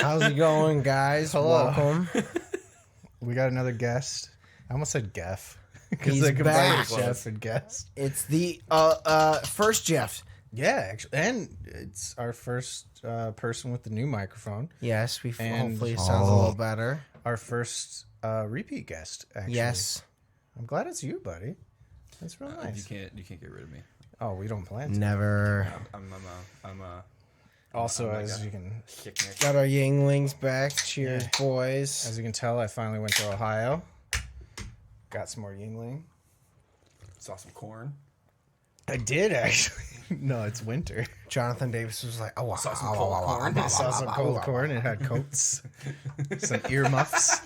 How's it going, guys? Hello. Welcome. We got another guest. I almost said Geff. He's they combined back. Jeff and guest. It's the first Jeff. Yeah, actually. And it's our first person with the new microphone. Yes, And- hopefully it sounds a little better. Our first repeat guest, actually. Yes. I'm glad it's you, buddy. That's real nice. You can't get rid of me. Oh, we don't plan to. Never. I'm Also, I'm like as a you can kicknick. Got our Yinglings back. Cheers, Yeah. boys. as you can tell, I finally went to Ohio. Got some more Yingling. Saw some corn. I did actually. No, it's winter. Jonathan Davis was like, oh, Saw some cold corn. I saw some cold corn. It had coats, some earmuffs.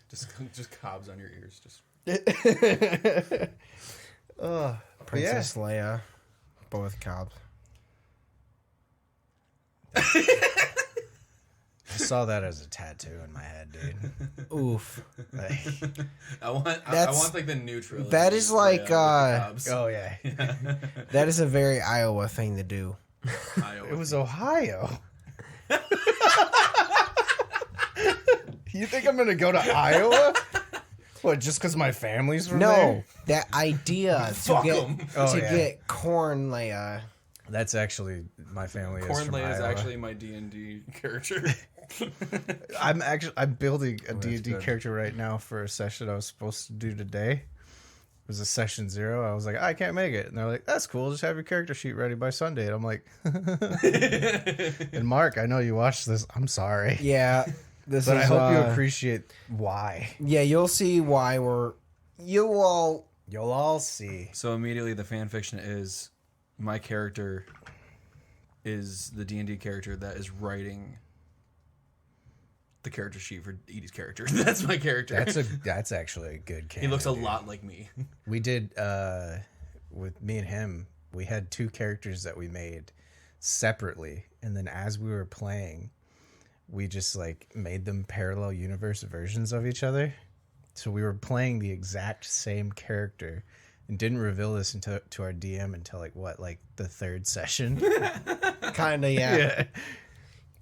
Just cobs on your ears. Just Princess Leia, both cops. I saw that as a tattoo in my head, dude. Oof. Like, I want like the neutral. That is like, oh yeah, that is a very Iowa thing to do. it was Ohio. You think I'm gonna go to Iowa? What? Just because my family's from there? No, that idea to Fuck get 'em. Oh, to yeah. get corn Leia. That's actually my family. Corn is from Leia is Iowa. actually my D&D character. I'm building a that's D&D good. character right now for a session I was supposed to do today. It was a session 0. I was like, I can't make it, and they're like, that's cool. Just have your character sheet ready by Sunday. And I'm like, and Mark, I know you watched this. I'm sorry, Yeah, this but is. I hope you appreciate why. Yeah, you'll see why you'll all. You'll all see. So immediately the fan fiction is my character is the D&D character that is writing the character sheet for Edie's character. That's my character. That's actually a good character. He looks a lot like me. We did with me and him. We had 2 characters that we made separately, and then as we were playing, we just like made them parallel universe versions of each other. So we were playing the exact same character, and didn't reveal this to our DM until like the 3rd session. Kind of, yeah.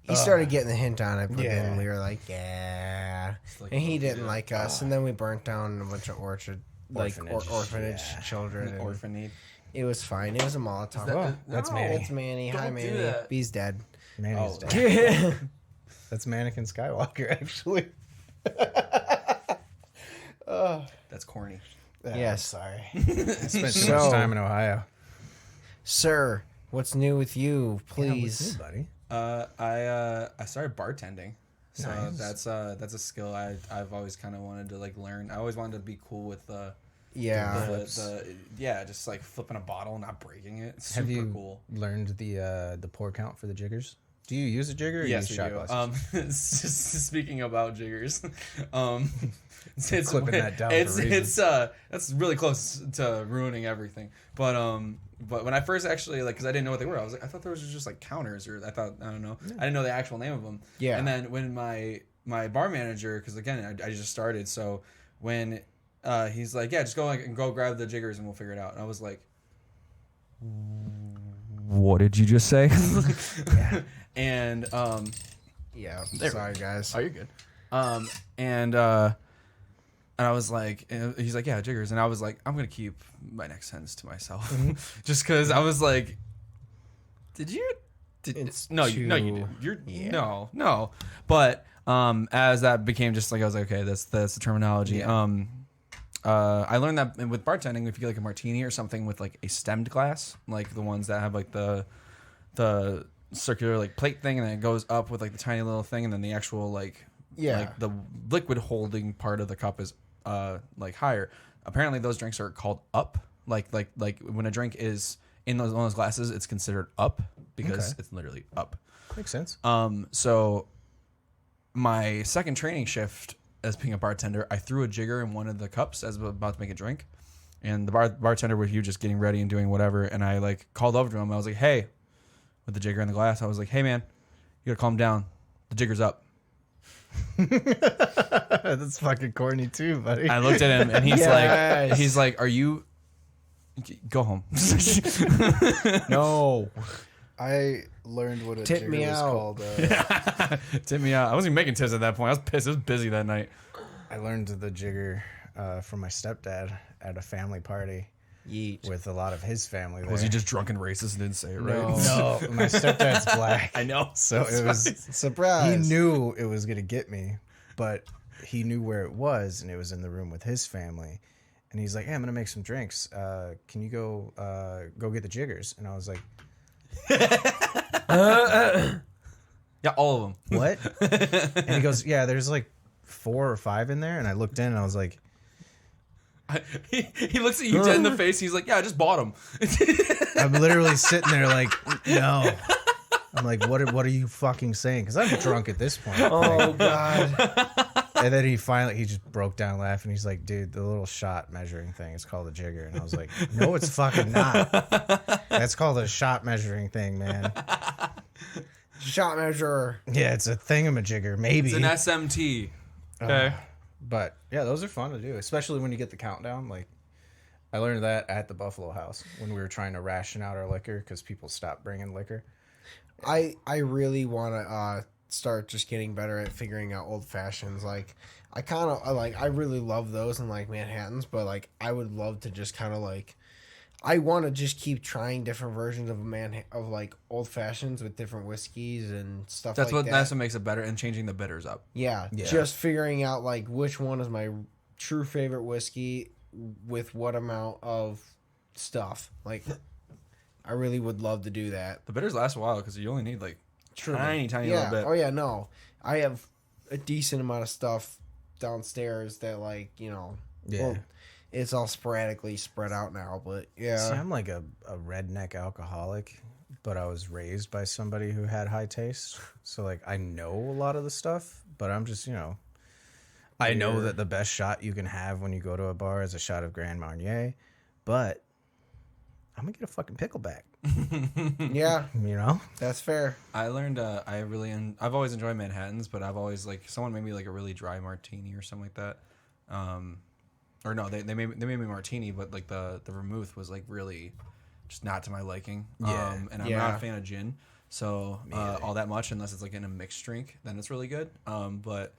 He started getting the hint on it, but Yeah. then we were like, yeah. like, And he didn't like us, and then we burnt down a bunch of orphanage Yeah. children. and Orphanage. It was fine. It was a Molotov. that- That's no. Manny. It's Manny. Hi, Don't do Manny. that. He's dead. Manny's Oh. dead. That's Mannequin Skywalker, actually. That's corny. Yes. Sorry. I spent too So- much time in Ohio. Sir, what's new with you, Yeah, what's please? new, buddy? I started bartending. So Nice. that's a skill I've always kind of wanted to like learn. I always wanted to be cool with Yeah. just like flipping a bottle and not breaking it. It's Have super you cool. learned the pour count for the jiggers? Do you use a jigger or Yes, use we shot do. glasses? Speaking about jiggers, it's Clipping that down for reasons. that's really close to ruining everything. But when I first actually because I didn't know what they were, I thought those were just like counters, or I don't know. I didn't know the actual name of them. Yeah. And then when my bar manager, because again I just started, so when he's like, yeah, just go grab the jiggers and we'll figure it out. And I was like, what did you just say? Yeah. And Yeah. There we Sorry, guys. oh, you're good. And I was like, and he's like, yeah, jiggers. And I was like, I'm gonna keep my next sentence to myself, just because I was like, It's no, you didn't. No. But as that became just like, I was like, okay, that's the terminology. Yeah. I learned that with bartending, if you get like a martini or something with like a stemmed glass, like the ones that have like the circular like plate thing, and then it goes up with like the tiny little thing, and then the actual like the liquid holding part of the cup is like higher. Apparently, those drinks are called up. Like when a drink is in one of those glasses, it's considered up because it's literally up. Makes sense. So my second training shift as being a bartender, I threw a jigger in one of the cups as I was about to make a drink, and the bartender was just getting ready and doing whatever, and I like called over to him. I was like, hey, with the jigger in the glass, I was like, hey man, you gotta calm down. The jigger's up. That's fucking corny too, buddy. I looked at him and he's Yes. like, are you Go home. No. I learned what a Tip jigger me was out. called. Tip me out. I wasn't even making tips at that point. I was pissed. It was busy that night. I learned the jigger from my stepdad at a family party Yeet. with a lot of his family there. Was he just drunk and racist and didn't say it right? No, my stepdad's black. I know. So it was... Surprise. He knew it was going to get me, but he knew where it was, and it was in the room with his family. And he's like, hey, I'm going to make some drinks. Can you go get the jiggers? And I was like, Yeah, all of them. what? And he goes, yeah, there's like 4 or 5 in there. And I looked in, and I was like... He looks at you dead in the face. He's like, yeah, I just bought them. I'm literally sitting there like, no. I'm like, what are you fucking saying? Because I'm drunk at this point. Oh God. And then he just broke down laughing. He's like, dude, the little shot measuring thing is called a jigger. And I was like, no, it's fucking not. That's called a shot measuring thing, man. Shot measurer. Yeah, it's a thingamajigger, maybe. It's an SMT. Okay. But yeah, those are fun to do, especially when you get the countdown. Like, I learned that at the Buffalo House when we were trying to ration out our liquor because people stopped bringing liquor. I really want to start just getting better at figuring out old fashions. Like, I really love those and like Manhattans, but like I would love to just kind of like, I want to just keep trying different versions of like old fashions with different whiskeys and stuff. That's like what makes it better, and changing the bitters up. Yeah, Yeah. just figuring out like which one is my true favorite whiskey with what amount of stuff. Like, I really would love to do that. The bitters last a while because you only need like tiny Yeah. little bit. Oh yeah, no. I have a decent amount of stuff downstairs that like, Yeah. well, it's all sporadically spread out now, but yeah. See, I'm like a redneck alcoholic, but I was raised by somebody who had high taste. So like I know a lot of the stuff, but I'm just, I know that the best shot you can have when you go to a bar is a shot of Grand Marnier, but I'm gonna get a fucking pickleback. Yeah, That's fair. I learned I've always enjoyed Manhattans, but I've always like someone made me like a really dry martini or something like that. Or no, they made me martini, but like the vermouth was like really just not to my liking. Yeah. And I'm not a fan of gin, so all that much unless it's like in a mixed drink, then it's really good. But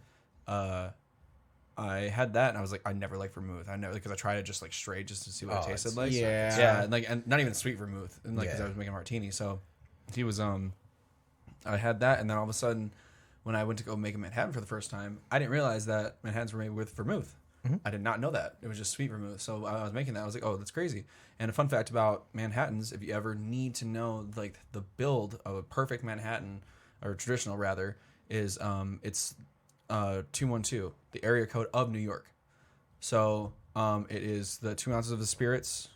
I had that and I was like, I never liked vermouth. I never, because I tried it just like straight just to see what it tasted like. Yeah. And not even sweet vermouth, and like because I was making martini. So he was I had that, and then all of a sudden, when I went to go make a Manhattan for the first time, I didn't realize that Manhattans were made with vermouth. Mm-hmm. I did not know that. It was just sweet vermouth. So I was making that. I was like, oh, that's crazy. And a fun fact about Manhattans, if you ever need to know like the build of a perfect Manhattan, or traditional rather, is it's 212, the area code of New York. So it is the 2 ounces of the spirits,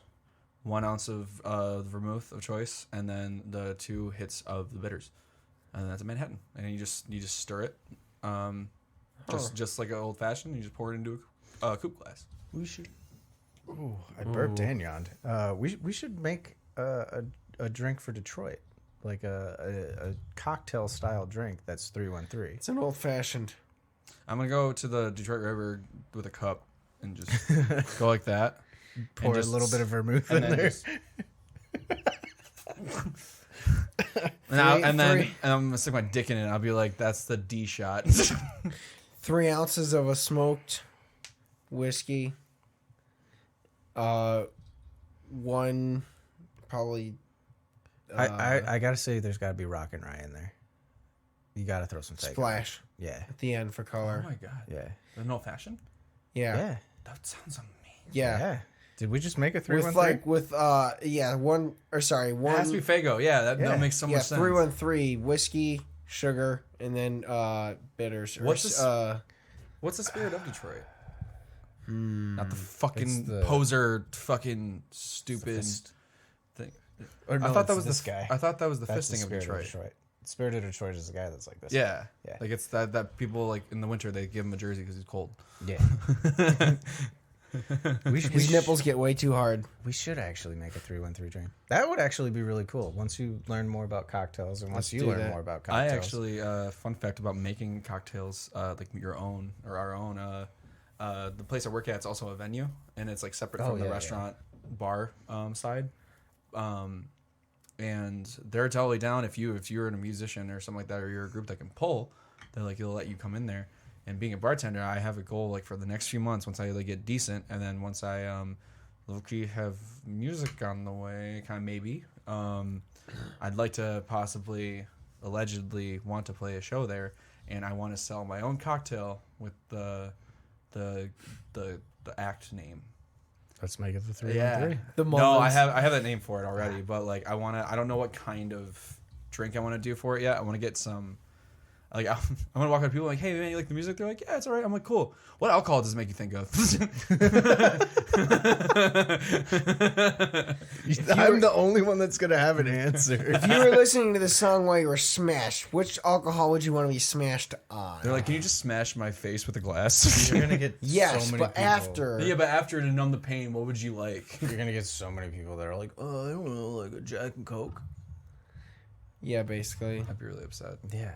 1 ounce of the vermouth of choice, and then the 2 hits of the bitters, and that's a Manhattan. And you just stir it, just like an old fashioned. You just pour it into a coupe glass. We should. Ooh, I burped and yawned. We should make a drink for Detroit, like a cocktail style drink that's 313. It's an old fashioned. I'm gonna go to the Detroit River with a cup and just go like that. Pour a little bit of vermouth in there. And then I'm gonna stick my dick in it. I'll be like, "That's the D shot." 3 ounces of a smoked whiskey. One probably. I gotta say, there's gotta be rock and rye in there. You gotta throw some splash. Yeah. At the end for color. Oh my god. Yeah. An old fashioned. Yeah. Yeah. That sounds amazing. Yeah. Did we just make a 313? With one. It has to be Fago. Yeah, that makes so much sense. 313 whiskey, sugar, and then bitters. What's the spirit of Detroit? Not the fucking poser, fucking stupid thing. Or no, I thought that was this guy. I thought that was the That's fisting the of Spirit Detroit. Spirit of Detroit is the guy that's like this. Yeah, Yeah. Like it's that people like in the winter they give him a jersey because he's cold. Yeah. His nipples get way too hard. We should actually make a 313 drink. That would actually be really cool. Once you learn more about cocktails and once you learn more about cocktails. I actually, fun fact about making cocktails, like your own or our own. The place I work at is also a venue, and it's like separate from the restaurant. bar side, and they're totally down if you're a musician or something like that, or you're a group that can pull. They'll let you come in there. And being a bartender, I have a goal like for the next few months once I get decent, and then once I low-key have music on the way, kind of maybe. I'd like to possibly, allegedly, want to play a show there, and I want to sell my own cocktail with the act name. Let's make it the 3 Yeah. on 3. The No, Mullins. I have that name for it already, but like I don't know what kind of drink I want to do for it yet. I want to get some. Like I'm gonna walk up to people like, hey man, you like the music? They're like, yeah, it's alright. I'm like, cool. What alcohol does it make you think of? I'm the only one that's gonna have an answer. If you were listening to the song while you were smashed, which alcohol would you want to be smashed on? They're like, can you just smash my face with a glass? You're gonna get Yes, so many but people. after. Yeah, but after to numb the pain, what would you like? You're gonna get so many people that are like, oh, I want like a Jack and Coke. Yeah, basically. I'd be really upset. Yeah,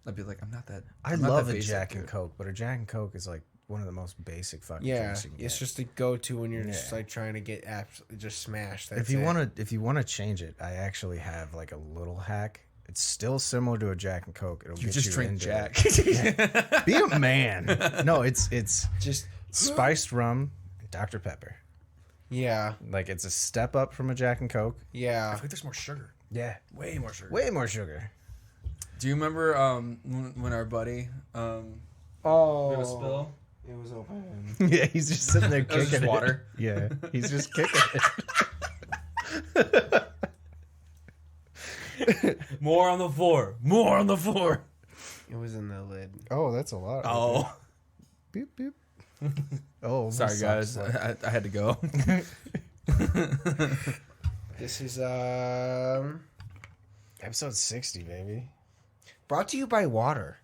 I'd be like, I'm not that. I I'm not love that a basic, Jack and dude. Coke, but a Jack and Coke is like one of the most basic fucking Yeah, drinks you can it's get. just a go-to when you're just Yeah. like trying to get just smashed. That's If you it. want to change it, I actually have like a little hack. It's still similar to a Jack and Coke. It'll You get just you drink into Jack. it. Be a man. No, it's just spiced rum, and Dr Pepper. yeah, Like it's a step up from a Jack and Coke. I yeah. feel like there's more sugar. Yeah, Way more sugar. way more sugar. Do you remember when our buddy Oh, did a spill? it was open. Yeah, he's just sitting there That was kicking just water. it. Yeah, he's just kicking it. More on the floor. More on the floor. It was in the lid. Oh, that's a lot. Oh, Beep beep. Oh, sorry sucks. guys. I had to go. This is Episode 60, baby. brought to you by water.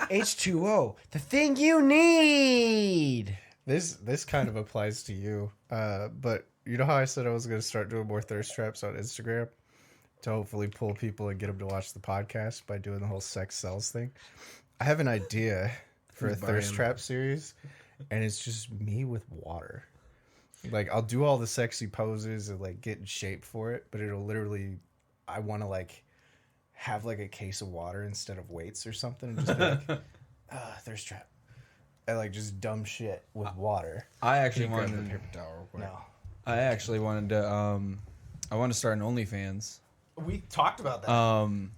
H2O, the thing you need. This kind of applies to you. But you know how I said I was going to start doing more thirst traps on Instagram to hopefully pull people and get them to watch the podcast by doing the whole sex sells thing? I have an idea for a thirst buying? trap series, and it's just me with water. Like I'll do all the sexy poses and like get in shape for it, but it'll literally, I want to like have like a case of water instead of weights or something, and just be like, thirst trap, and like just dumb shit with water. I actually Grab the wanted. paper towel real quick. No, I actually wanted to. I want to start an OnlyFans. we talked about that.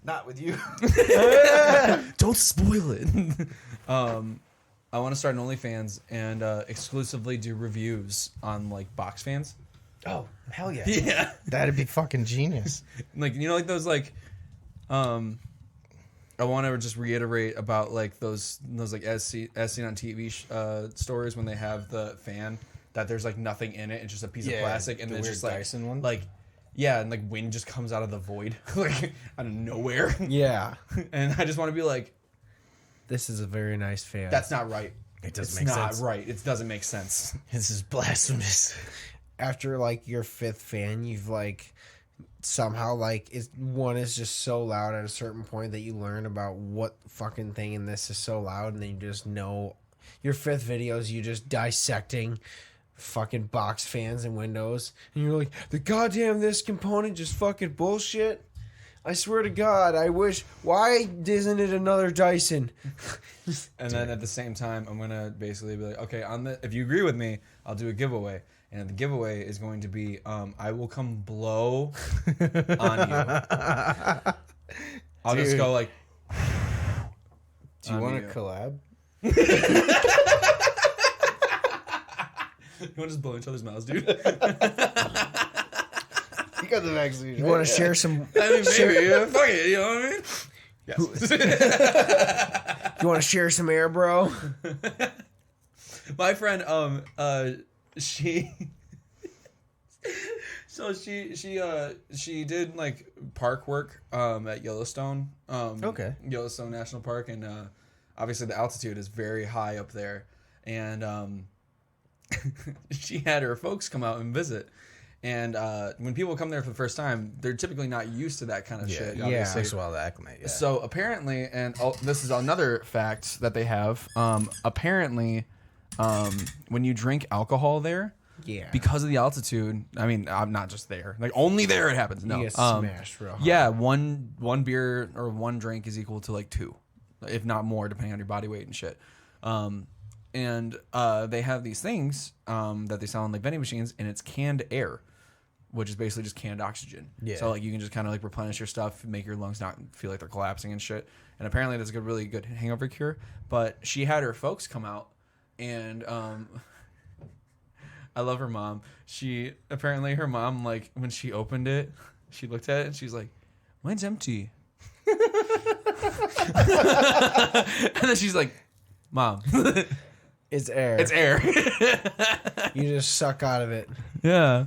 Not with you. Don't spoil it. I want to start an OnlyFans and exclusively do reviews on like box fans. Oh hell yeah! Yeah. That'd be fucking genius. Like like those like I want to just reiterate about like those like as seen on TV stories when they have the fan that there's like nothing in it, it's just a piece of plastic, and the then it's weird just like Dyson one. like yeah, and like wind just comes out of the void like out of nowhere, Yeah, and I just want to be like, this is a very nice fan. that's not right. It doesn't It's make not sense. right. It doesn't make sense. This is blasphemous. After like your fifth fan, you've like somehow like one is just so loud at a certain point that you learn about what fucking thing in this is so loud, and then you just know your fifth video is you just dissecting fucking box fans and windows, and you're like, the goddamn this component just fucking bullshit. I swear to God, I wish. Why isn't it another Dyson? And then at the same time, I'm gonna basically be like, okay, if you agree with me, I'll do a giveaway, and the giveaway is going to be, I will come blow on you. I'll just Dude. go like. Do you On want you. to collab? You want to just blow each other's mouths, dude? You got the vaccine. You want to share some? I mean, maybe. Yeah, fuck it. You know what I mean? Yes. You want to share some air, bro? My friend, she. So she did like park work at Yellowstone. Okay. Yellowstone National Park, and obviously the altitude is very high up there, and she had her folks come out and visit. And when people come there for the first time, they're typically not used to that kind of shit. It Obviously. takes a while to acclimate. Yeah. So apparently, and this is another fact that they have. Apparently, when you drink alcohol there, Yeah. because of the altitude. I mean, I'm not just there. Like only there it happens. No, You get smashed real hard. yeah, one beer or one drink is equal to like 2, if not more, depending on your body weight and shit. And they have these things that they sell on like vending machines, and it's canned air, which is basically just canned oxygen. Yeah. So like you can just kind of like replenish your stuff, make your lungs not feel like they're collapsing and shit. And apparently that's a really good hangover cure. But she had her folks come out, and I love her mom. Apparently her mom, like when she opened it, she looked at it and she's like, "Mine's empty." And then she's like, "Mom, It's air. it's air." You just suck out of it. Yeah.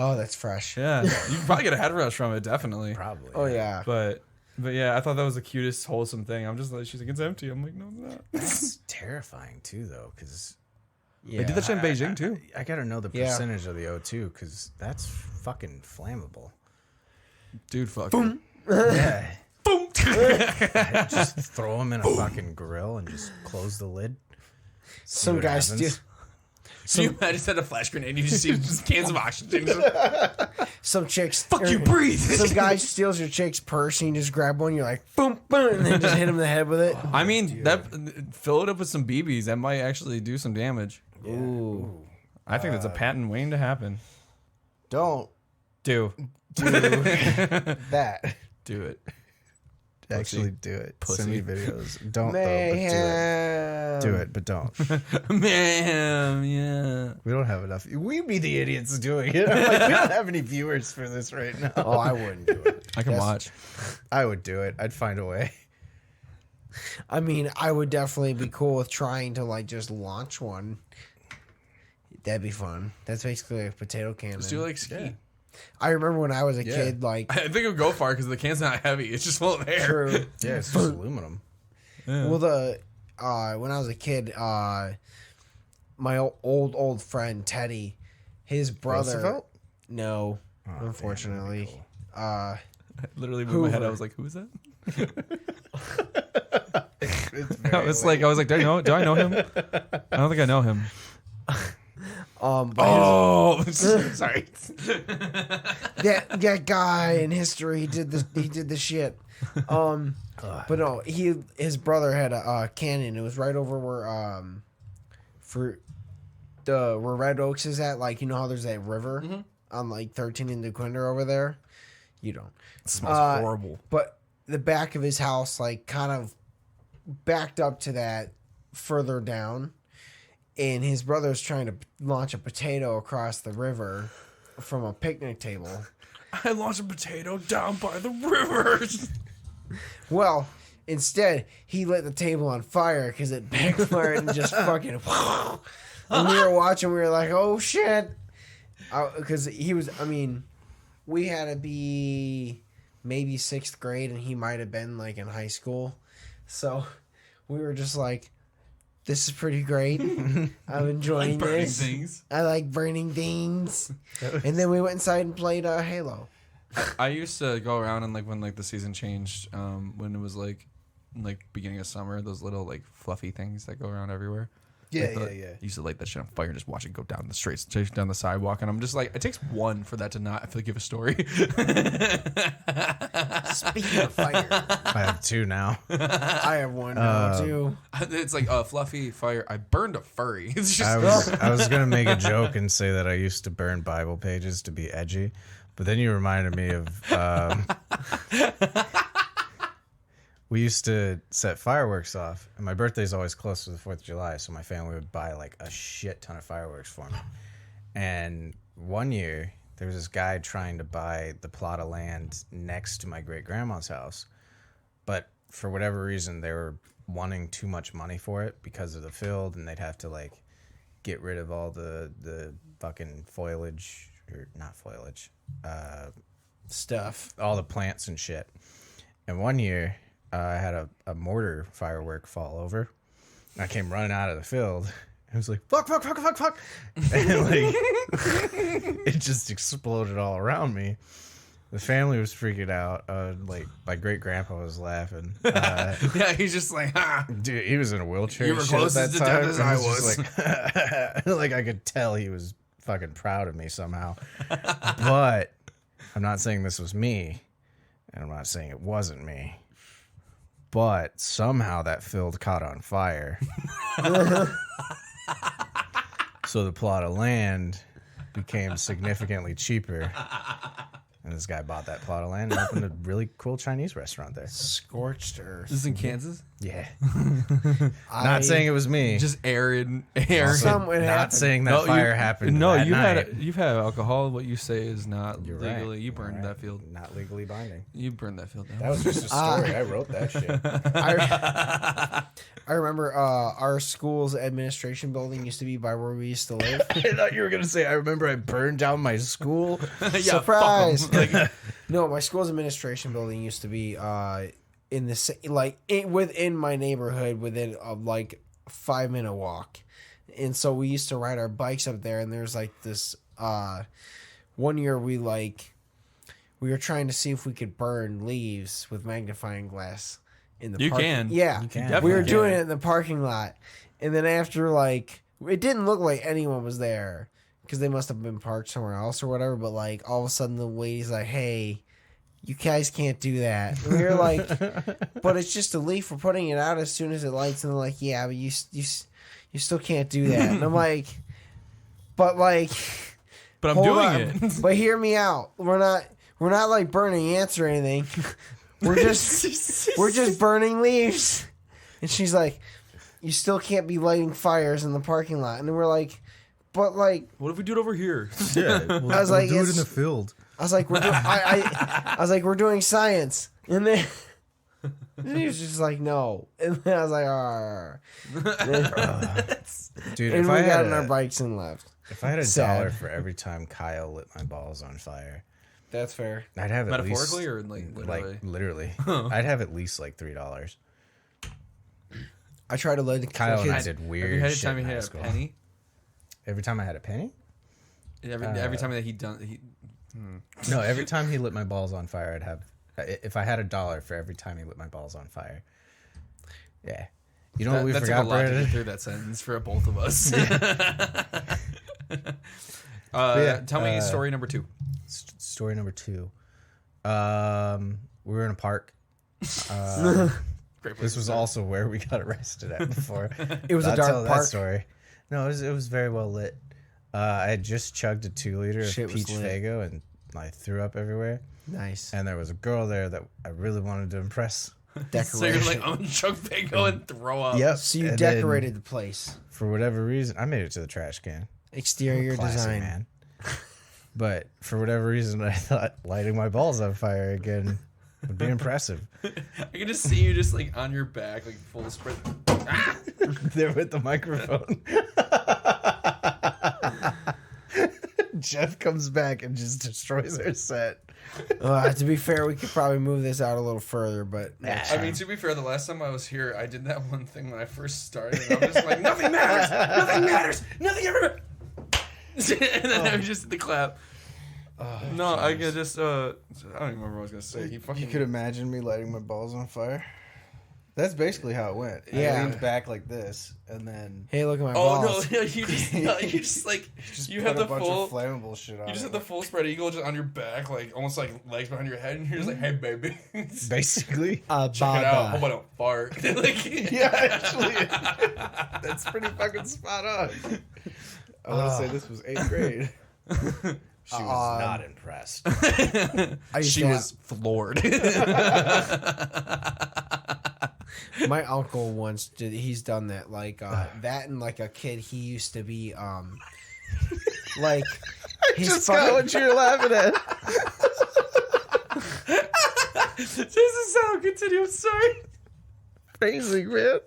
Oh, that's fresh. Yeah. You can probably get a head rush from it, definitely. Probably. Oh, yeah. But yeah, I thought that was the cutest, wholesome thing. I'm just like, she's like, "It's empty." I'm like, "No, it's not." It's terrifying too, though, because Yeah. They did that shit in Beijing too. I gotta know the Yeah. percentage of the O2 because that's fucking flammable. Dude, fuck. Yeah. Boom. Just throw them in a fucking grill and just close the lid. See Some what guys happens. steal. I just had a flash grenade. You just see just cans of oxygen. Some chicks. Fuck you, breathe. Some guy steals your chick's purse and you just grab one. You're like, boom, boom, and then just hit him in the head with it. I mean, fill it up with some BBs. That might actually do some damage. Ooh. I think that's a patent waiting to happen. Don't Do that. do it. Actually, do it. Pussy. Send me videos. Don't though, Mayhem. but do it. Do it, but don't. Man, yeah. We don't have enough. We'd be the idiots doing it. I'm like, we don't have any viewers for this right now. Oh, I wouldn't do it. I can watch. I would do it. I'd find a way. I mean, I would definitely be cool with trying to like just launch one. That'd be fun. That's basically a potato cannon. Let's do like ski. Yeah. I remember when I was a kid, like I think it would go far because the can's not heavy. It's just full of air. true. Yeah, it's just aluminum. Well, when I was a kid, my old friend Teddy, his brother. Roosevelt? No, Oh, unfortunately. damn, I literally moved my head. I Hoover. was like, "Who is that?" It's I was like, "Do I know him? I don't think I know him." But Oh, sorry. that guy in history, he did the shit. But no, his brother had a cannon. It was right over where Red Oaks is at. Like, you know how there's that river on like 13 in DeQuinder over there. You don't. It smells horrible. But the back of his house, like, kind of backed up to that further down. And his brother's trying to launch a potato across the river from a picnic table. I launched a potato down by the river. Well, instead, he lit the table on fire because it backfired and just fucking... And we were watching, we were like, oh, shit. Because he was... I mean, we had to be maybe 6th grade, and he might have been, like, in high school. So we were just like... This is pretty great. I'm enjoying Burning this. things. I like burning things. And then we went inside and played Halo. I used to go around and like when like the season changed, when it was like beginning of summer, those little like fluffy things that go around everywhere. Yeah, I used to light that shit on fire and just watch it go down the straight down the sidewalk, and I'm just like, it takes one for that to not, I feel like, give a story. Speaking of fire, I have 2 now. I have one now too. It's like a fluffy fire. I burned a furry. It's just I was gonna make a joke and say that I used to burn Bible pages to be edgy, but then you reminded me of we used to set fireworks off, and my birthday's always close to the 4th of July, so my family would buy like a shit ton of fireworks for me. And one year there was this guy trying to buy the plot of land next to my great grandma's house, but for whatever reason they were wanting too much money for it because of the field, and they'd have to like get rid of all the fucking foliage, or not foliage, Stuff. all the plants and shit. And one year I had a mortar firework fall over, and I came running out of the field. I was like, fuck. And like, it just exploded all around me. The family was freaking out. Like my great grandpa was laughing. Yeah, he's just like, ah. Dude, he was in a wheelchair. You were and shit close at as that to death time, as and I he was was. just like, like I could tell he was fucking proud of me somehow. But I'm not saying this was me, and I'm not saying it wasn't me. But somehow that field caught on fire. So the plot of land became significantly cheaper. And this guy bought that plot of land and opened a really cool Chinese restaurant there. Scorched earth. This is in Kansas. Yeah. Not saying it was me. Just arid. Something Not happened. saying that fire happened. No, that you've night. you've had alcohol. What you say is not You're legally. right. You burned You're that right. field. Not legally binding. You burned that field down. That was just a story. I wrote that shit. I remember our school's administration building used to be by where we used to live. I thought you were gonna say. I remember I burned down my school. Yeah, Surprise! fuck 'em. Like, No, my school's administration building used to be in the within my neighborhood, within like 5-minute walk, and so we used to ride our bikes up there. And there's like this one year we were trying to see if we could burn leaves with magnifying glass in the You parking. can. Yeah, You can. we were Definitely doing can. it in the parking lot, and then after like it didn't look like anyone was there, because they must have been parked somewhere else or whatever. But like all of a sudden, the lady's like, "Hey, you guys can't do that." And we were like, "But it's just a leaf. We're putting it out as soon as it lights." And they're like, "Yeah, but you still can't do that." And I'm like, "But like, but I'm hold doing on. it. But hear me out. We're not like burning ants or anything. We're just burning leaves." And she's like, "You still can't be lighting fires in the parking lot." And we're like, "But like," What if we do it over here? Yeah, I was like, do it in it's- the field. I was like, I was like, "We're doing science," and then he was just like, "No," and then I was like, Dude, and if we I got had on our a, bikes and left. if I had Sad. $1 for every time Kyle lit my balls on fire, That's fair. I'd have at least Metaphorically or like literally? literally. I'd have at least like $3. I try to let the Kyle and I kids. did Have weird you had a shit time you in high hit a school. penny? Every time I had a penny? Every time that he No, every time he lit my balls on fire, I'd have. If I had $1 for every time he lit my balls on fire. Yeah. You know what we that took a forgot, lot to get Brandon? through that sentence for both of us. yeah, Tell me story number 2. Story number 2. We were in a park. Great place This to was start. also where we got arrested at before. It was a I'll dark tell park. That story. No, it was very well lit. I had just chugged a 2-liter Shit of was peach lit. Fago and I threw up everywhere. Nice And there was a girl there that I really wanted to impress. So you're decoration. like, I'm gonna chug Fago and throw up. Yep. So you And then, decorated the place. for whatever reason, I made it to the trash can. Exterior Classy, design. man. But for whatever reason, I thought lighting my balls on fire again would be impressive. I can just see you just like on your back, like full spread. There with the microphone. Jeff comes back and just destroys our set. To be fair, we could probably move this out a little further, but I mean, to be fair, the last time I was here, I did that one thing when I first started. And I was just like, nothing matters, nothing matters, nothing ever. And then I was just the clap. No, I could just. I don't even remember what I was gonna say. He fucking. You could imagine me lighting my balls on fire. That's basically how it went. Yeah. I leaned back like this, and then hey, look at my Oh balls. no! You just like just you put have the a bunch full. of flammable shit on. You just it. have the full spread eagle just on your back, like almost like legs behind your head, and you're just like, "Hey, baby, check Basically. it out. Hope I don't fart." Like, Yeah, actually, that's pretty fucking spot on. I want to say this was 8th grade. She was not impressed. I used she to was floored. my uncle once did. He's done that. Like that, and like a kid, he used to be like his Just got what you're laughing at. This is how continue. I'm sorry. Amazing, man.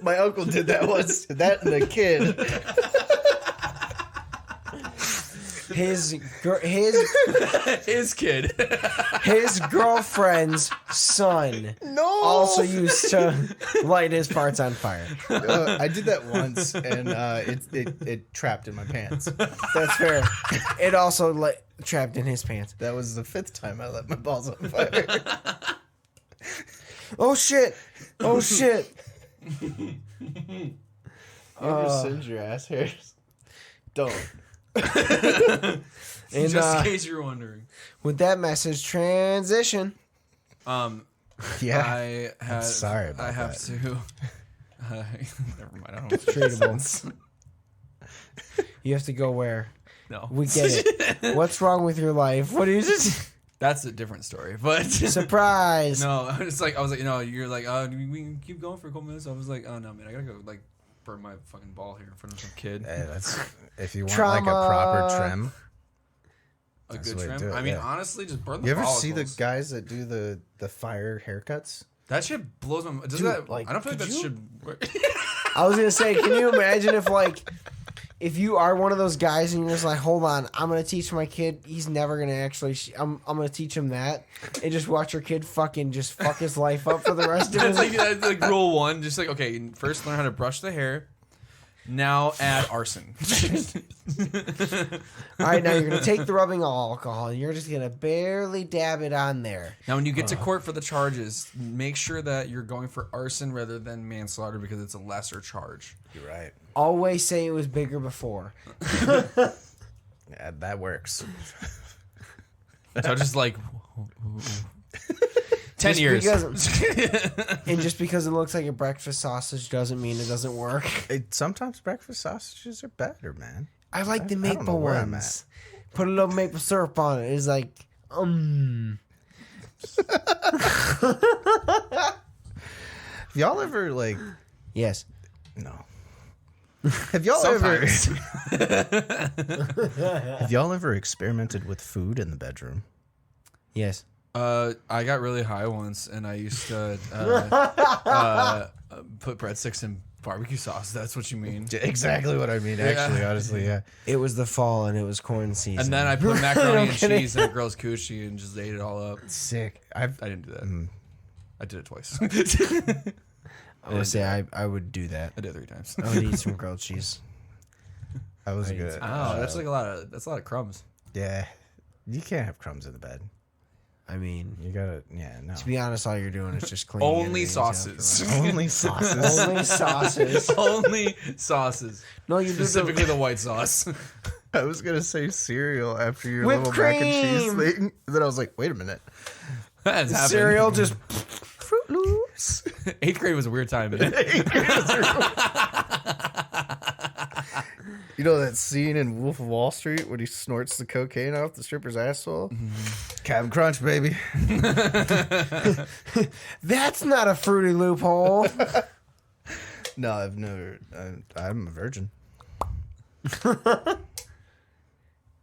My uncle did that once. That and a kid. his His kid. his girlfriend's son No. also used to light his parts on fire. I did that once, and it trapped in my pants. That's fair. It also trapped in his pants. That was the 5th time I let my balls on fire. Oh shit! Oh shit! You ever singe your ass hairs? Don't. And Just in case you're wondering. with that message, transition. Yeah. I'm sorry about I have that. to. Never mind. I don't know. Treatable. You have to go where? No. We get it. What's wrong with your life? What is it? That's a different story. But Surprise! no, it's like I was like, you're like, oh, we can keep going for a couple minutes. I was like, oh no, man, I gotta go like burn my fucking ball here in front of some kid. Hey, that's if you want Trauma. like a proper trim. A That's good the way to trim. do it, I mean, yeah. honestly, just burn the You ever follicles. see the guys that do the fire haircuts? That shit blows my mind. Does Dude, that like, I don't feel like could that you- should work. I was gonna say, can you imagine if you are one of those guys and you're just like, hold on, I'm gonna teach my kid. He's never gonna actually. I'm gonna teach him that, and just watch your kid fucking just fuck his life up for the rest of his That's like rule one. Just like, okay, first learn how to brush the hair. Now add arson. All right, now you're gonna take the rubbing alcohol and you're just gonna barely dab it on there. Now, when you get to court for the charges, make sure that you're going for arson rather than manslaughter because it's a lesser charge. You're right. Always say it was bigger before. Yeah, that works. So just like 10 Just years. And just because it looks like a breakfast sausage doesn't mean it doesn't work. Sometimes breakfast sausages are better, man. I like the I don't know maple where I'm ones. Put a little maple syrup on it. It's like, Y'all ever like? yes. No. Have y'all Sometimes. have y'all ever experimented with food in the bedroom? Yes. I got really high once, and I used to put breadsticks in barbecue sauce. That's what you mean. Exactly what I mean. Actually, honestly, yeah. It was the fall and it was corn season. And then I put macaroni and kidding. cheese in a girl's coochie and just ate it all up. Sick. I didn't do that. I did it twice. I would say I would do that. I did it 3 times. I would eat some grilled cheese. I was I good. Oh, that's like a lot of crumbs. Yeah. You can't have crumbs in the bed. I mean, You gotta. Yeah. No. to be honest, all you're doing is just cleaning. Only everything sauces. Only sauces. Only sauces. Only sauces. No, you do Specifically the the white sauce. I was gonna say cereal after your Whipped little mac and cheese cream. thing. Then I was like, wait a minute. That's happened. cereal just Fruit Loops. 8th grade was a weird time, man. You know that scene in Wolf of Wall Street when he snorts the cocaine off the stripper's asshole? Captain Crunch, baby. That's not a fruity loophole. No, I've never. I'm a virgin.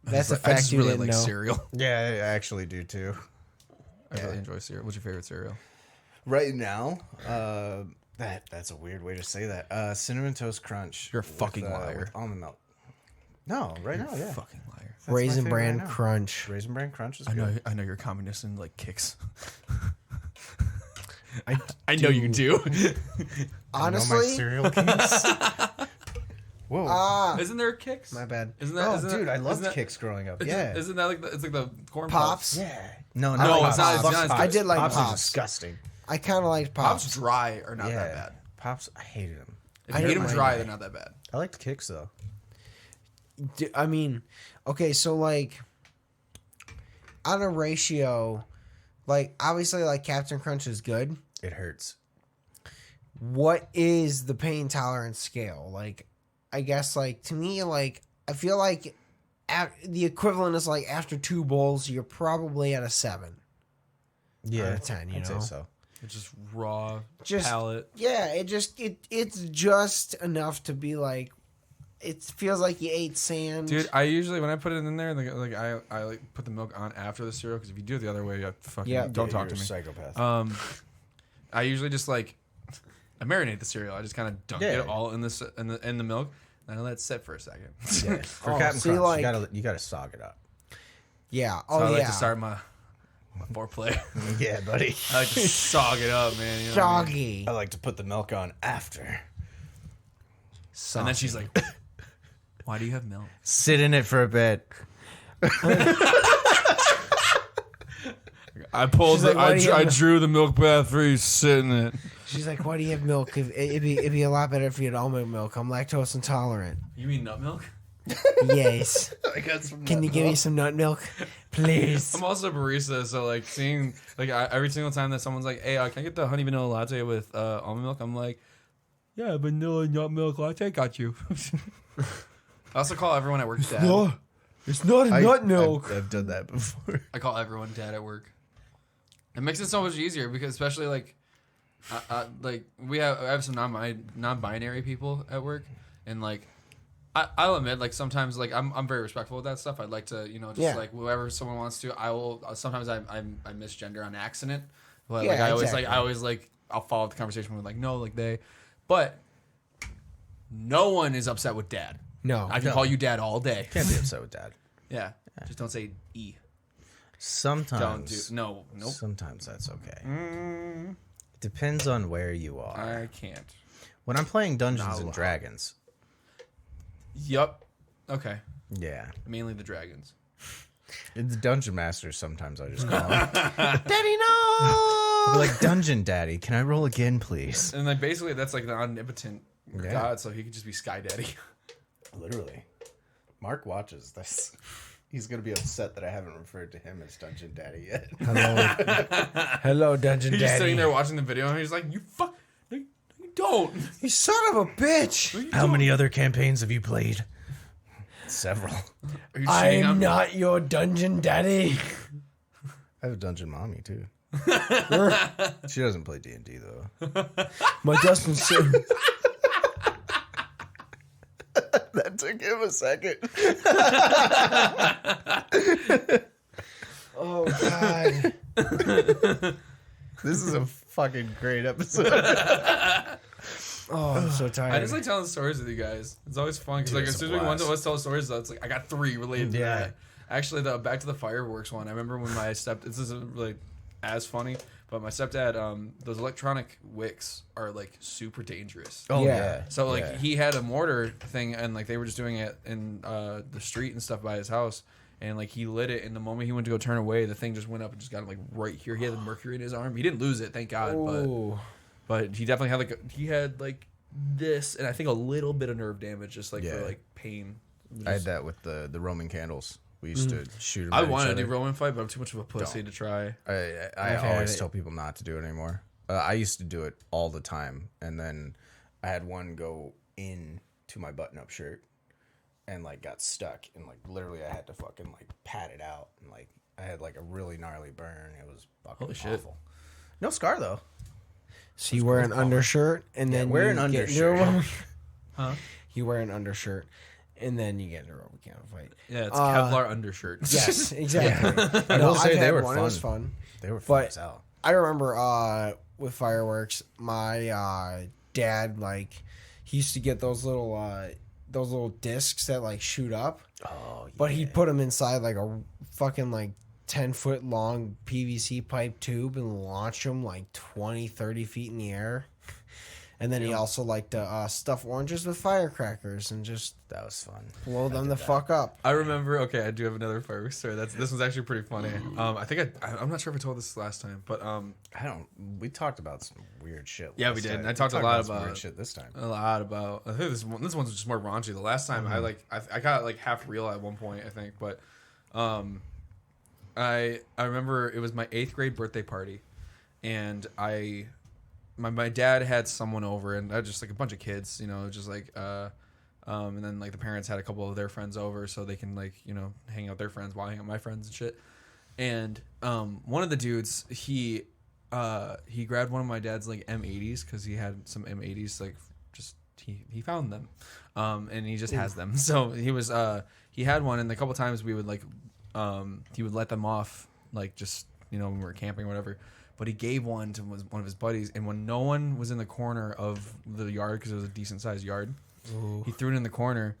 That's a I fact just you really didn't like know. cereal. Yeah, I actually do too. I really enjoy cereal. What's your favorite cereal? Right now, that's a weird way to say that. Cinnamon Toast Crunch. You're a fucking liar. With almond milk. No, right now, yeah. Fucking liar. That's my Raisin favorite Bran right now. Crunch. Raisin Bran Crunch is I good. know you're a communist and like kicks. I I know you do. honestly, I know my cereal kings. Whoa. Isn't there Kicks? my bad. Isn't that? Oh, isn't dude, that, I loved isn't that- Kicks growing up. Isn't, Yeah. Isn't that like it's like the corn Pops. Yeah. No, No, like it's not- it's Pops. not as I did like Pops. Pops. Are disgusting. I kind of liked Pops Pops. dry are not Yeah. that bad. Pops, I hated them. If I you eat didn't them mind dry, that. they're not that bad. I liked Kicks though. I mean, okay, so like on a ratio, like obviously like Captain Crunch is good. It hurts. What is the pain tolerance scale? Like, I guess like to me, like I feel like the equivalent is like after 2 bowls, you're probably at a 7 Yeah, out of 10. You I'd know, say so. It's just raw Just- palate. yeah, it's just enough to be like. It feels like you ate sand, Dude, I usually when I put it in there, like I like put the milk on after the cereal because if you do it the other way, you fucking Yeah. don't talk You're to a me. psychopath. I usually just like I marinate the cereal. I just kind of dunk Yeah. it all in the milk, and I let it sit for a second. Yeah. For Oh, Captain see, Crunch, like- you gotta sog it up. Yeah. So Oh I like yeah. to start my foreplay. Yeah, buddy. I like to sog it up, man. You know what I mean? Soggy. I like to put the milk on after. And then she's like, "Why do you have milk?" Sit in it for a bit. I pulled. She's like, I drew the milk bath for you. Sit in it. She's like, why do you have milk? It'd be a lot better if you had almond milk. I'm lactose intolerant. You mean nut milk? Yes. I got some. Can you give me some nut milk, please? I'm also a barista, so like seeing like every single time that someone's like, "Hey, can I get the honey vanilla latte with almond milk?" I'm like, "Yeah, vanilla nut milk latte, got you." I also call everyone at work dad. No, it's not a nut milk. I've done that before. I call everyone dad at work. It makes it so much easier because especially like I have some non-binary people at work, and like I'll admit like sometimes like I'm very respectful of that stuff. I'd like to like whoever someone wants to. I will sometimes I misgender on accident, but like I always I'll follow up the conversation with like no like they, but no one is upset with dad. No, I can call you dad all day. Can't be upset with dad. Yeah, just don't say e. Sometimes. Nope. Sometimes that's okay. It depends on where you are. I can't. When I'm playing Dungeons and Dragons. Yup. Okay. Yeah. Mainly the dragons. It's Dungeon Masters sometimes I just call him. Daddy, no. I'll be like, Dungeon Daddy, can I roll again, please? And like basically that's like the omnipotent god, so he could just be Sky Daddy. Literally. Mark watches this. He's gonna be upset that I haven't referred to him as Dungeon Daddy yet. Hello, Dungeon He's Daddy. just sitting there watching the video and he's like, "You fuck, no, you don't." You son of a bitch. How many other campaigns have you played? Several. Are you cheating on I'm me? not your Dungeon Daddy. I have a Dungeon Mommy, too. She doesn't play D&D, though. My Dustin Sim. That took him a second. Oh, God. This is a fucking great episode. Oh, I'm so tired. I just like telling stories with you guys. It's always fun because like as soon as one of us tell stories, it's like I got 3 related to that. Actually, the back to the fireworks one. I remember when my this isn't really as funny, but my stepdad, those electronic wicks are like super dangerous. Oh, Yeah. So like he had a mortar thing, and like they were just doing it in the street and stuff by his house, and like he lit it, and the moment he went to go turn away, the thing just went up and just got him like right here. He had the mercury in his arm. He didn't lose it, thank God, but he definitely had like this, and I think a little bit of nerve damage, just like for like pain. I had that with the Roman candles. We used to shoot them. I wanted to do Roman fight, but I'm too much of a pussy to try. I always tell people not to do it anymore. I used to do it all the time, and then I had one go in to my button-up shirt, and like got stuck, and like literally I had to fucking like pat it out, and like I had like a really gnarly burn. It was fucking awful. No scar though. So you wear an undershirt, and then wear an undershirt. Huh? You wear an undershirt, and then you get in a Roman candle fight. Yeah, it's Kevlar undershirt. Yes, exactly. I will say I've they had were one. fun. It was fun. They were fun as hell. I remember with fireworks, my dad, like, he used to get those little discs that like shoot up. Oh, yeah. But he'd put them inside like a fucking like 10-foot long PVC pipe tube and launch them like 20, 30 feet in the air. And then he also liked to stuff oranges with firecrackers and just That was fun. blow them the fuck up. I remember. Okay, I do have another fireworks story. This one's actually pretty funny. I think I'm not sure if I told this last time, but We talked about some weird shit. Yeah, we last did. time. And I talked a lot some about weird shit this time. a lot about. I think this one's just more raunchy. The last time I got like half real at one point, I think, but I remember it was my 8th grade birthday party, and my dad had someone over, and just like a bunch of kids, just like and then like the parents had a couple of their friends over, so they can like hang out their friends while I hang out my friends and shit. And one of the dudes, he grabbed one of my dad's like M80s because he had some M80s, like just he found them, and he just has them. So he had one, and a couple times we would like he would let them off like just when we were camping or whatever. But he gave one to one of his buddies, and when no one was in the corner of the yard, because it was a decent-sized yard, he threw it in the corner,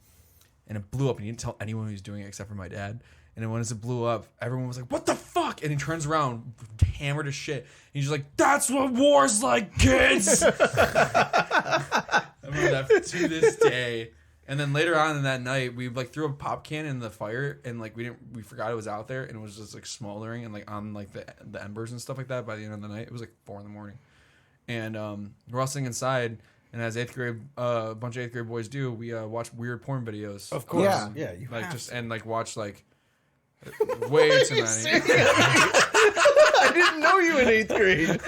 and it blew up, and he didn't tell anyone who was doing it except for my dad. And then once it blew up, everyone was like, "What the fuck?" And he turns around, hammered as shit. And he's just like, "That's what war's like, kids!" I remember that to this day. And then later on in that night, we like threw a pop can in the fire, and like we forgot it was out there, and it was just like smoldering and like on like the embers and stuff like that. By the end of the night, it was like 4 a.m, and we're all sitting inside. And as eighth grade, a bunch of eighth grade boys do, we watch weird porn videos. Of course, Yeah. You Like have just to. and like watch like way too many. I didn't know you in 8th grade.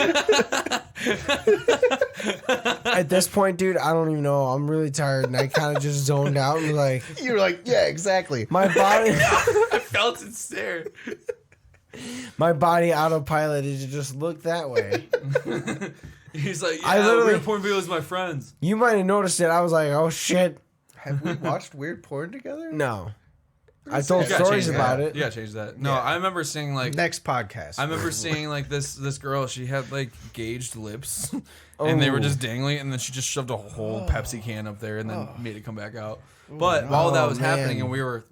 At this point, dude, I don't even know. I'm really tired, and I kind of just zoned out and like You were like, yeah, exactly. my body, I felt it stare. my body autopiloted to just look that way. He's like, I yeah, literally- weird porn videos with my friends. You might have noticed it. I was like, oh shit, Have we watched weird porn together? no. I told You gotta stories change about that. it. You gotta change that. No, Yeah. I remember seeing like Next podcast. I remember seeing like this girl. She had like gauged lips, and they were Oh. just dangling. And then she just shoved a whole Pepsi can up there, and then made it come back out. But while that was happening, man. and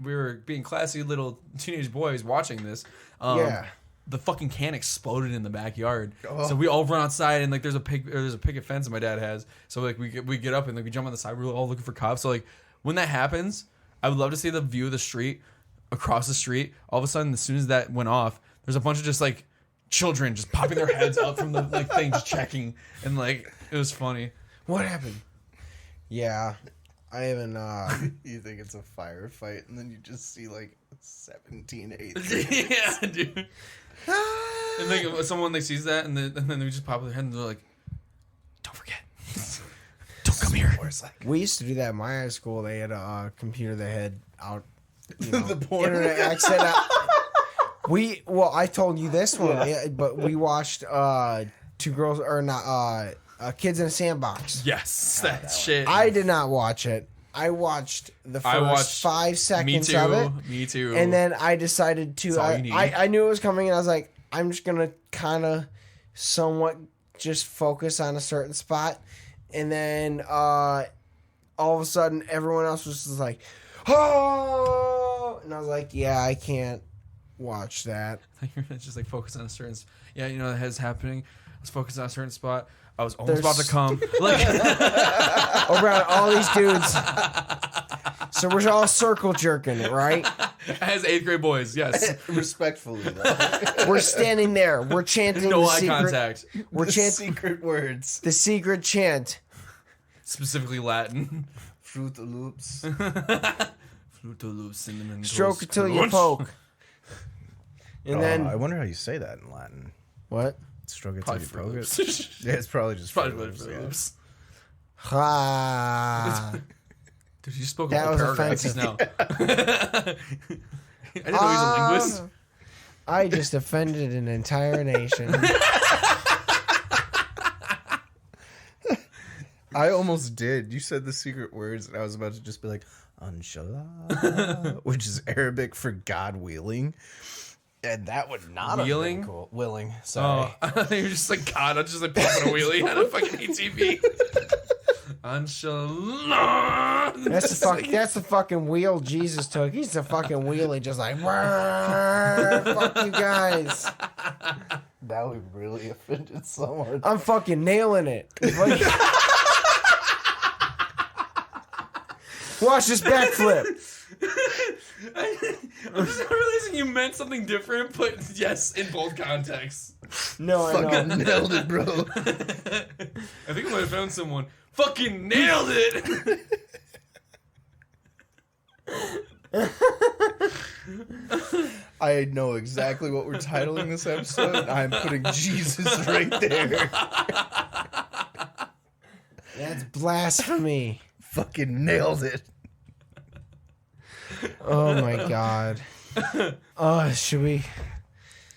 we were being classy little teenage boys watching this, Yeah. the fucking can exploded in the backyard. So we all run outside, and like there's a picket fence that my dad has. So like we get up and like we jump on the side. We're all looking for cops. So like when that happens, I would love to see the view of the street across the street. All of a sudden, as soon as that went off, there's a bunch of just like children just popping their heads up from the like thing, just checking, and like it was funny. What happened? Yeah, I haven't. You think it's a firefight, and then you just see like 17 8th Yeah, dude. And like someone like sees that, and then they just pop their head, and they're like, "Don't forget, don't come here." We used to do that in my high school. They had a computer that had out, you know, The porn. internet access. I told you this one, yeah, but we watched Two Girls or not Kids in a Sandbox. Yes, that shit. I did not watch it. I watched the I first watched 5 Me seconds too. of it, Me too. and then I decided to. That's all you need. I knew it was coming, and I was like, I'm just gonna kind of somewhat just focus on a certain spot, and then all of a sudden everyone else was just like, oh, and I was like, yeah, I can't watch that. You're just like focus on a certain. Yeah, you know that has happening. Let's focus on a certain spot. I was almost about to come. Like Around all these dudes. So we're all circle jerking it, right? as 8th grade boys. Yes. Respectfully, though. We're standing there. We're chanting No the eye secret. contact. We're The chanting secret words. the secret chant. Specifically Latin. Fruit Loops. Fruit Loops, cinnamon Stroke toast it till you crunch. poke. And I then wonder how you say that in Latin. what? Stroke it till Probably you Fruit poke Loops. it. Yeah, it's probably just Probably Fruit Loops, Fruit yeah. Loops. Ah. Dude, you just spoke That a whole was paragraph offensive. just now. I didn't know he was a linguist. I just offended an entire nation. I almost did. You said the secret words, and I was about to just be like, Anshallah, which is Arabic for God willing. And that would not Wheeling? have been cool. Willing. Sorry. Oh, you're just like God. I'm just like popping a wheelie on a fucking ATV. Inshallah. That's the fucking wheel Jesus took. He's the fucking wheelie, just like, fuck you guys. Now we really offended someone. I'm fucking nailing it. Watch this backflip. I'm just realizing you meant something different, but yes, in both contexts. No, I know. Fucking nailed it, bro. I think I might have found someone. Fucking nailed it! I know exactly what we're titling this episode. I'm putting Jesus right there. That's blasphemy. Fucking nailed it. Oh my god. Should we?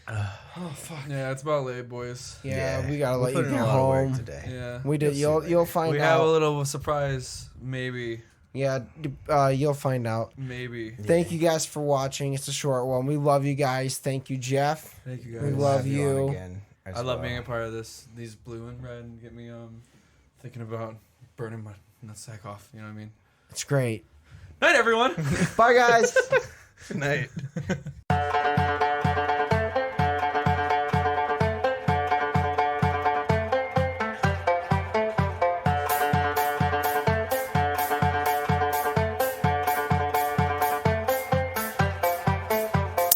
Oh fuck. Yeah, it's about late, boys. Yeah, we gotta let you put in go a lot of work home. today. Yeah. We did. You'll find We have a out. little surprise, maybe. Yeah, you'll find out. Maybe. Thank you guys for watching. It's a short one. We love you guys. Thank you, Jeff. Thank you We guys. love Have on you. again as I love well. being a part of this. These blue and red get me thinking about burning my nutsack off. You know what I mean? It's great. Night, everyone. Bye, guys. Good night.